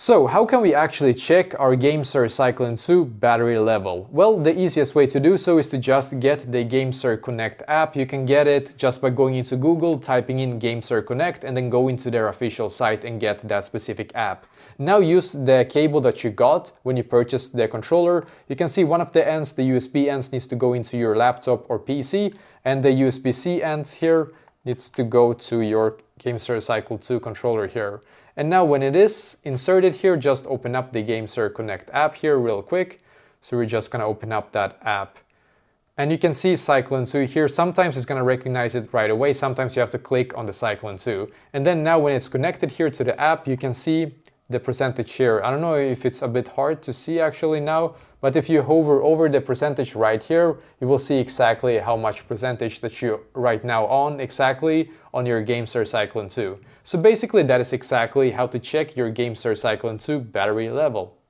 So, how can we actually check our Gamesir Cyclone 2 battery level? Well, the easiest way to do so is to just get the Gamesir Connect app. You can get it just by going into Google, typing in Gamesir Connect, and then go into their official site and get that specific app. Now use the cable that you got when you purchased the controller. You can see one of the ends, the USB ends, needs to go into your laptop or PC, and the USB-C ends here needs to go to your Gamesir Cyclone 2 controller here. And now when it is inserted here, just open up the Gamesir Connect app here real quick. So we're just gonna open up that app. And you can see Cyclone 2 here. Sometimes it's gonna recognize it right away. Sometimes you have to click on the Cyclone 2. And then now when it's connected here to the app, you can see the percentage here. I don't know if it's a bit hard to see actually now, but if you hover over the percentage right here, you will see exactly how much percentage that you right now on exactly on your Gamesir Cyclone 2. So basically that is exactly how to check your Gamesir Cyclone 2 battery level.